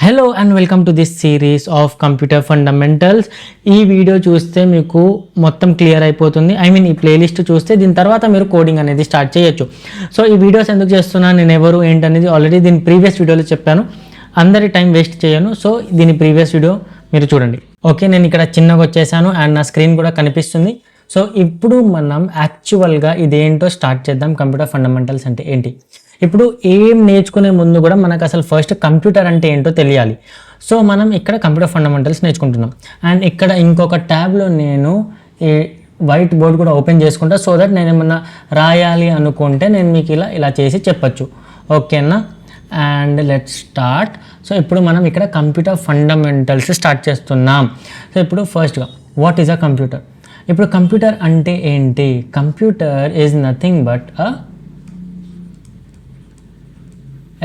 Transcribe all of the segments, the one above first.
Hello and welcome to this series of computer fundamentals. ఈ video చూస్తే మీకు మొత్తం క్లియర్ అయిపోతుంది. ఈ ప్లేలిస్ట్ చూస్తే దీని తర్వాత మీరు కోడింగ్ అనేది స్టార్ట్ చేయొచ్చు. సో ఈ వీడియోస్ ఎందుకు చేస్తున్నాను, నేను ఎవరు ఏంటనేది ఆల్రెడీ దీని ప్రీవియస్ వీడియోలో చెప్పాను. అందరి టైం వేస్ట్ చేయను. సో దీని ప్రీవియస్ వీడియో మీరు చూడండి. ఓకే, నేను ఇక్కడ చిన్నగా వచ్చేసాను అండ్ నా స్క్రీన్ కూడా కనిపిస్తుంది. సో ఇప్పుడు మనం యాక్చువల్గా ఇదేంటో స్టార్ట్ చేద్దాం. కంప్యూటర్ ఫండమెంటల్స్ అంటే ఏంటి? ఇప్పుడు ఏం నేర్చుకునే ముందు కూడా మనకు అసలు ఫస్ట్ కంప్యూటర్ అంటే ఏంటో తెలియాలి. సో మనం ఇక్కడ కంప్యూటర్ ఫండమెంటల్స్ నేర్చుకుంటున్నాం. అండ్ ఇక్కడ ఇంకొక ట్యాబ్లో నేను ఈ వైట్ బోర్డ్ కూడా ఓపెన్ చేసుకుంటా. సో దట్ నేను ఏమన్నా రాయాలి అనుకుంటే నేను మీకు ఇలా చేసి చెప్పచ్చు. ఓకేనా? And let start. సో ఇప్పుడు మనం ఇక్కడ కంప్యూటర్ ఫండమెంటల్స్ స్టార్ట్ చేస్తున్నాం. సో ఇప్పుడు ఫస్ట్గా వాట్ ఈజ్ అ కంప్యూటర్? ఇప్పుడు కంప్యూటర్ అంటే ఏంటి? Computer is nothing but a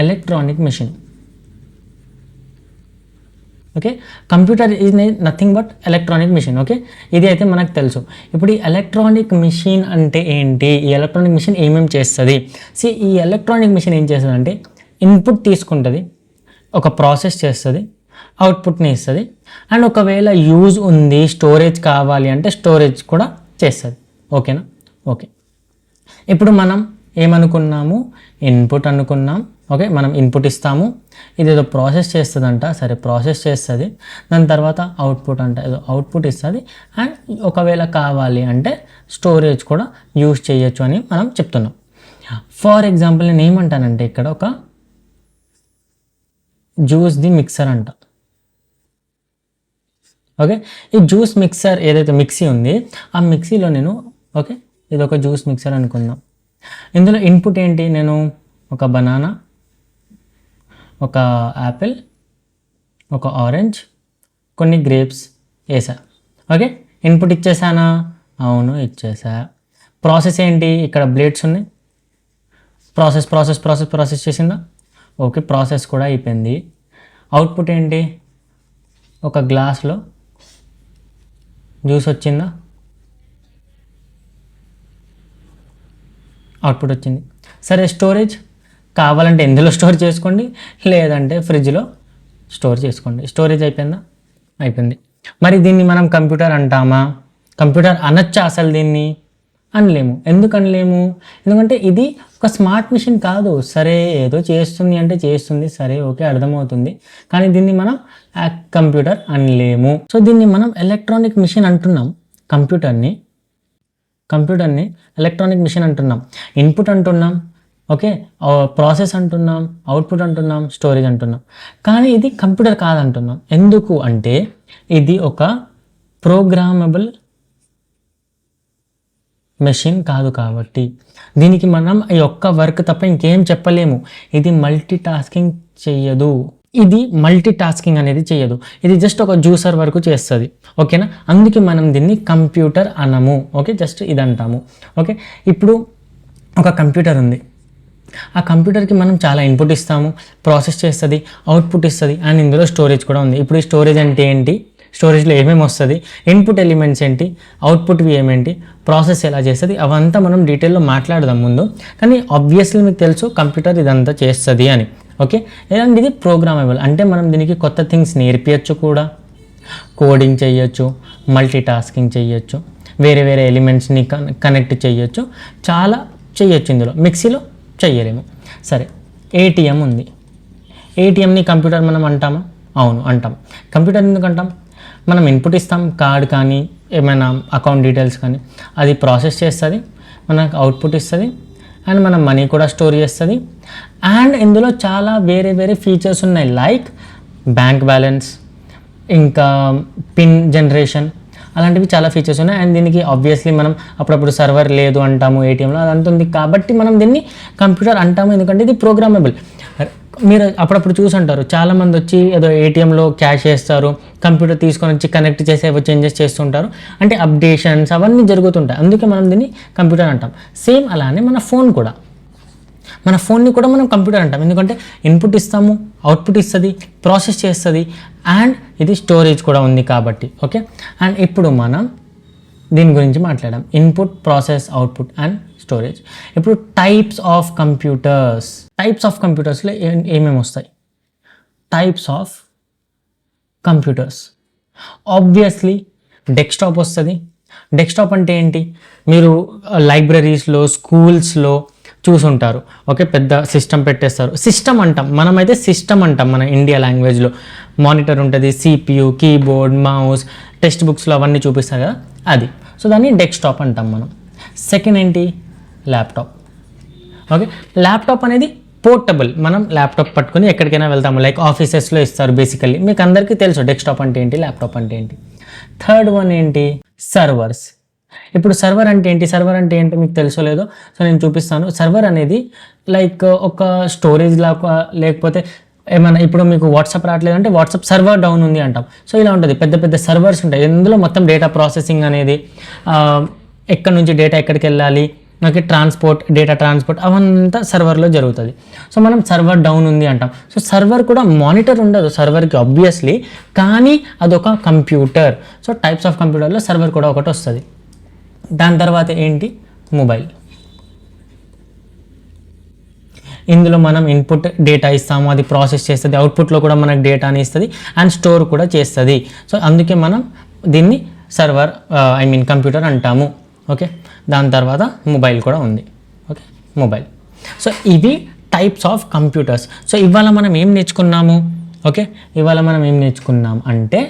electronic machine. Okay, computer is nothing but electronic machine. Okay, ఇది అయితే మనకు తెలుసు. ఇప్పుడు ఈ ఎలక్ట్రానిక్ మిషన్ అంటే ఏంటి? ఈ ఎలక్ట్రానిక్ మిషన్ ఏమేమి చేస్తుంది? ఈ ఎలక్ట్రానిక్ మిషన్ ఏం చేస్తుంది అంటే ఇన్పుట్ తీసుకుంటుంది, ఒక ప్రాసెస్ చేస్తుంది, అవుట్పుట్ని ఇస్తుంది. అండ్ ఒకవేళ యూజ్ ఉంది, స్టోరేజ్ కావాలి అంటే స్టోరేజ్ కూడా చేస్తుంది. ఓకేనా? ఓకే, ఇప్పుడు మనం ఏమనుకున్నాము? ఇన్పుట్ అనుకున్నాం. ఓకే, మనం ఇన్పుట్ ఇస్తాము, ఇదేదో ప్రాసెస్ చేస్తుందంట. సరే, ప్రాసెస్ చేస్తుంది. దాని తర్వాత అవుట్పుట్ అంట, ఏదో అవుట్పుట్ ఇస్తుంది. అండ్ ఒకవేళ కావాలి అంటే స్టోరేజ్ కూడా యూజ్ చేయొచ్చు అని మనం చెప్తున్నాం. ఫర్ ఎగ్జాంపుల్ నేను ఏమంటానంటే ఇక్కడ ఒక జ్యూస్ ది మిక్సర్ అంట. ఓకే, ఈ జ్యూస్ మిక్సర్ ఏదైతే మిక్సీ ఉంది, ఆ మిక్సీలో నేను ఓకే ఇది ఒక జ్యూస్ మిక్సర్ అనుకుందాం. ఇందులో ఇన్పుట్ ఏంటి? నేను ఒక బనానా, ఒక యాపిల్, ఒక ఆరెంజ్, కొన్ని గ్రేప్స్ వేసా. ఓకే, ఇన్పుట్ ఇచ్చేసానా? అవును, ఇచ్చేసా. ప్రాసెస్ ఏంటి? ఇక్కడ బ్లేడ్స్ ఉన్నాయి. ప్రాసెస్ ప్రాసెస్ ప్రాసెస్ ప్రాసెస్ చేసిందా? ఓకే, ప్రాసెస్ కూడా అయిపోయింది. అవుట్పుట్ ఏంటి? ఒక గ్లాస్లో జ్యూస్ వచ్చిందా? అవుట్పుట్ వచ్చింది. సరే, స్టోరేజ్ కావాలంటే ఇందులో స్టోర్ చేసుకోండి, లేదంటే ఫ్రిడ్జ్లో స్టోర్ చేసుకోండి. స్టోరేజ్ అయిపోయిందా? అయిపోయింది. మరి దీన్ని మనం కంప్యూటర్ అంటామా? కంప్యూటర్ అనొచ్చా అసలు? దీన్ని అనలేము. ఎందుకు అనలేము? ఎందుకంటే ఇది ఒక స్మార్ట్ మిషన్ కాదు. సరే, ఏదో చేస్తుంది అంటే చేస్తుంది, సరే ఓకే, అర్థమవుతుంది. కానీ దీన్ని మనం కంప్యూటర్ అనలేము. సో దీన్ని మనం ఎలక్ట్రానిక్ మిషన్ అంటున్నాం. కంప్యూటర్ని ఎలక్ట్రానిక్ మిషన్ అంటున్నాం. ఇన్పుట్ అంటున్నాం, ఓకే, ప్రాసెస్ అంటున్నాం, అవుట్పుట్ అంటున్నాం, స్టోరేజ్ అంటున్నాం. కానీ ఇది కంప్యూటర్ కాదంటున్నాం. ఎందుకు అంటే ఇది ఒక ప్రోగ్రామబుల్ మెషిన్ కాదు కాబట్టి. దీనికి మనం ఈ ఒక్క వర్క్ తప్ప ఇంకేం చెప్పలేము. ఇది మల్టీ టాస్కింగ్ చెయ్యదు. అనేది చేయదు. ఇది జస్ట్ ఒక జ్యూసర్ వరకు చేస్తుంది. ఓకేనా? అందుకే మనం దీన్ని కంప్యూటర్ అనము. ఓకే, జస్ట్ ఇది అంటాము. ఓకే, ఇప్పుడు ఒక కంప్యూటర్ ఉంది. ఆ కంప్యూటర్కి మనం చాలా ఇన్పుట్ ఇస్తాము, ప్రాసెస్ చేస్తుంది, అవుట్పుట్ ఇస్తుంది. అండ్ ఇందులో స్టోరేజ్ కూడా ఉంది. ఇప్పుడు ఈ స్టోరేజ్ అంటే ఏంటి? స్టోరేజ్లో ఏమేమి వస్తుంది? ఇన్పుట్ ఎలిమెంట్స్ ఏంటి? అవుట్పుట్వి ఏమేంటి? ప్రాసెస్ ఎలా చేస్తుంది? అవంతా మనం డీటెయిల్లో మాట్లాడదాం ముందు. కానీ ఆబ్వియస్లీ మీకు తెలుసు కంప్యూటర్ ఇదంతా చేస్తుంది అని. ఓకే, అండ్ ఇది ప్రోగ్రామబుల్ అంటే మనం దీనికి కొత్త థింగ్స్ నేర్పించచ్చు కూడా. కోడింగ్ చేయొచ్చు, మల్టీ టాస్కింగ్ చేయొచ్చు, వేరే వేరే ఎలిమెంట్స్ని కనెక్ట్ చేయొచ్చు, చాలా చేయొచ్చు. ఇందులో మిక్సీలో చెయ్యలేము. సరే, ఏటీఎం ఉంది. ఏటీఎంని కంప్యూటర్ మనం అంటామా? అవును, అంటాం. కంప్యూటర్ ఎందుకు అంటాం? మనం ఇన్పుట్ ఇస్తాం, కార్డ్ కానీ ఏమైనా అకౌంట్ డీటెయిల్స్ కానీ, అది ప్రాసెస్ చేస్తుంది, మనకు అవుట్పుట్ ఇస్తుంది, అండ్ మనం మనీ కూడా స్టోర్ చేస్తుంది. అండ్ ఇందులో చాలా వేరే వేరే ఫీచర్స్ ఉన్నాయి, లైక్ బ్యాంక్ బ్యాలెన్స్, ఇంకా పిన్ జనరేషన్, అలాంటివి చాలా ఫీచర్స్ ఉన్నాయి. అండ్ దీనికి ఆబ్వియస్లీ మనం అప్పుడప్పుడు సర్వర్ లేదు అంటాము ఏటీఎంలో, అదంతా ఉంది కాబట్టి మనం దీన్ని కంప్యూటర్ అంటాము. ఎందుకంటే ఇది ప్రోగ్రామబుల్. మీరు అప్పుడప్పుడు చూసుంటారు, చాలామంది వచ్చి ఏదో ఏటీఎంలో క్యాష్ చేస్తారు, కంప్యూటర్ తీసుకొని వచ్చి కనెక్ట్ చేసి ఏవో చేంజెస్ చేస్తుంటారు. అంటే అప్డేషన్స్ అవన్నీ జరుగుతుంటాయి. అందుకే మనం దీన్ని కంప్యూటర్ అంటాం. సేమ్ అలానే మన ఫోన్ని కూడా మనం కంప్యూటర్ అంటాం. ఎందుకంటే ఇన్పుట్ ఇస్తాము, అవుట్పుట్ ఇస్తుంది, ప్రాసెస్ చేస్తుంది, అండ్ ఇది స్టోరేజ్ కూడా ఉంది కాబట్టి. ఓకే, అండ్ ఇప్పుడు మనం దీని గురించి మాట్లాడాం. Input, process, output and storage. ఇప్పుడు టైప్స్ ఆఫ్ కంప్యూటర్స్లో ఏమేమి వస్తాయి? Types of computers. Obviously desktop వస్తుంది. డెస్క్టాప్ అంటే ఏంటి, మీరు లైబ్రరీస్లో స్కూల్స్లో చూసుంటారు. ఓకే, పెద్ద సిస్టమ్ పెట్టేస్తారు. సిస్టమ్ అంటాం మనమైతే, సిస్టమ్ అంటాం మన ఇండియా లాంగ్వేజ్లో. మానిటర్ ఉంటుంది, CPU, కీబోర్డ్, మౌస్, టెక్స్ట్ బుక్స్లో అవన్నీ చూపిస్తారు కదా, అది. సో దాన్ని డెస్క్టాప్ అంటాం మనం. సెకండ్ ఏంటి, ల్యాప్టాప్. ఓకే, ల్యాప్టాప్ అనేది పోర్టబుల్. మనం ల్యాప్టాప్ పట్టుకొని ఎక్కడికైనా వెళ్తాము, లైక్ ఆఫీసెస్లో ఇస్తారు బేసికల్లీ. మీకు అందరికీ తెలుసు డెస్క్టాప్ అంటే ఏంటి, ల్యాప్టాప్ అంటే ఏంటి. థర్డ్ వన్ ఏంటి, సర్వర్స్. ఇప్పుడు సర్వర్ అంటే ఏంటి, సర్వర్ అంటే ఏంటో మీకు తెలుసో లేదో, సో నేను చూపిస్తాను. సర్వర్ అనేది లైక్ ఒక స్టోరేజ్ లాగా, లేకపోతే ఏమైనా ఇప్పుడు మీకు వాట్సాప్ రావట్లేదు అంటే వాట్సాప్ సర్వర్ డౌన్ ఉంది అంటాం. సో ఇలా ఉంటుంది, పెద్ద పెద్ద సర్వర్స్ ఉంటాయి. ఇందులో మొత్తం డేటా ప్రాసెసింగ్ అనేది, ఎక్కడి నుంచి డేటా ఎక్కడికి వెళ్ళాలి, మనకి డేటా ట్రాన్స్పోర్ట్ అవంతా సర్వర్లో జరుగుతుంది. సో మనం సర్వర్ డౌన్ ఉంది అంటాం. సో సర్వర్ కూడా మానిటర్ ఉండదు సర్వర్కి ఆబ్వియస్లీ, కానీ అదొక కంప్యూటర్. సో టైప్స్ ఆఫ్ కంప్యూటర్లో సర్వర్ కూడా ఒకటి వస్తుంది. దాని తర్వాత ఏంటి, మొబైల్. ఇందులో మనం ఇన్పుట్ డేటా ఇస్తాము, అది ప్రాసెస్ చేస్తుంది. అవుట్పుట్లో కూడా మనకు డేటాని ఇస్తుంది అండ్ స్టోర్ కూడా చేస్తుంది. సో అందుకే మనం దీన్ని సర్వర్ కంప్యూటర్ అంటాము. ఓకే, దాని తర్వాత మొబైల్ కూడా ఉంది. Okay, mobile. సో ఇవి టైప్స్ ఆఫ్ కంప్యూటర్స్. సో ఇవాళ మనం ఏం నేర్చుకున్నాము, ఓకే, ఇవాళ మనం ఏం నేర్చుకున్నాం అంటే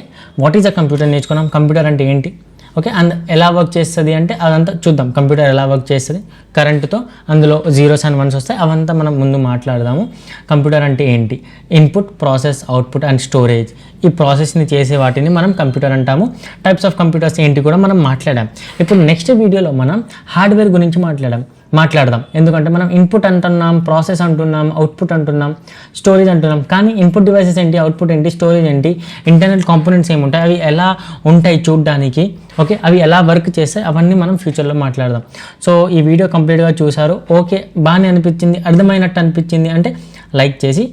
వాట్ ఈజ్ అ కంప్యూటర్ నేర్చుకున్నాం. కంప్యూటర్ అంటే ఏంటి, ఓకే, అండ్ ఎలా వర్క్ చేస్తుంది అంటే అదంతా చూద్దాం. కంప్యూటర్ ఎలా వర్క్ చేస్తుంది, కరెంటుతో అందులో జీరోస్ అండ్ వన్స్ వస్తాయి, అవంతా మనం ముందు మాట్లాడదాము. కంప్యూటర్ అంటే ఏంటి, input, process, output and storage, ఈ ప్రాసెస్ని చేసే వాటిని మనం కంప్యూటర్ అంటాము. టైప్స్ ఆఫ్ కంప్యూటర్స్ ఏంటి కూడా మనం మాట్లాడాం. ఇప్పుడు నెక్స్ట్ వీడియోలో మనం హార్డ్వేర్ గురించి మాట్లాడదాం. ఎందుకంటే మనం ఇన్పుట్ అంటున్నాం, ప్రాసెస్ అంటున్నాం, అవుట్పుట్ అంటున్నాం, స్టోరేజ్ అంటున్నాం. కానీ ఇన్పుట్ డివైసెస్ ఏంటి, అవుట్పుట్ ఏంటి, స్టోరేజ్ ఏంటి, ఇంటర్నల్ కాంపోనెంట్స్ ఏముంటాయి, అవి ఎలా ఉంటాయి చూడడానికి, ఓకే, అవి ఎలా వర్క్ చేస్తాయి, అవన్నీ మనం ఫ్యూచర్లో మాట్లాడదాం. సో ఈ వీడియో కంప్లీట్గా చూసారు, ఓకే, బాగానే అనిపించింది, అర్థమైనట్టు అనిపించింది అంటే లైక్ చేసి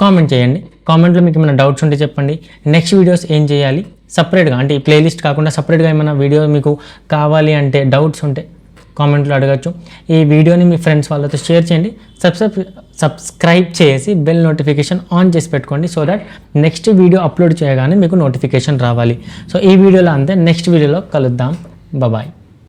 కామెంట్ చేయండి. కామెంట్లో మీకు ఏమైనా డౌట్స్ ఉంటే చెప్పండి. నెక్స్ట్ వీడియోస్ ఏం చేయాలి సపరేట్గా, అంటే ఈ ప్లేలిస్ట్ కాకుండా సపరేట్గా ఏమైనా వీడియో మీకు కావాలి అంటే, డౌట్స్ ఉంటే కామెంట్లో అడగచ్చు. ఈ వీడియోని మీ ఫ్రెండ్స్ వాళ్ళతో షేర్ చేయండి. సబ్స్క్రైబ్ చేసి బెల్ నోటిఫికేషన్ ఆన్ చేసి పెట్టుకోండి, so that next video upload చేయగానే మీకు నోటిఫికేషన్ రావాలి. సో ఈ వీడియోలో అంతే, నెక్స్ట్ వీడియోలో కలుద్దాం. బాయ్.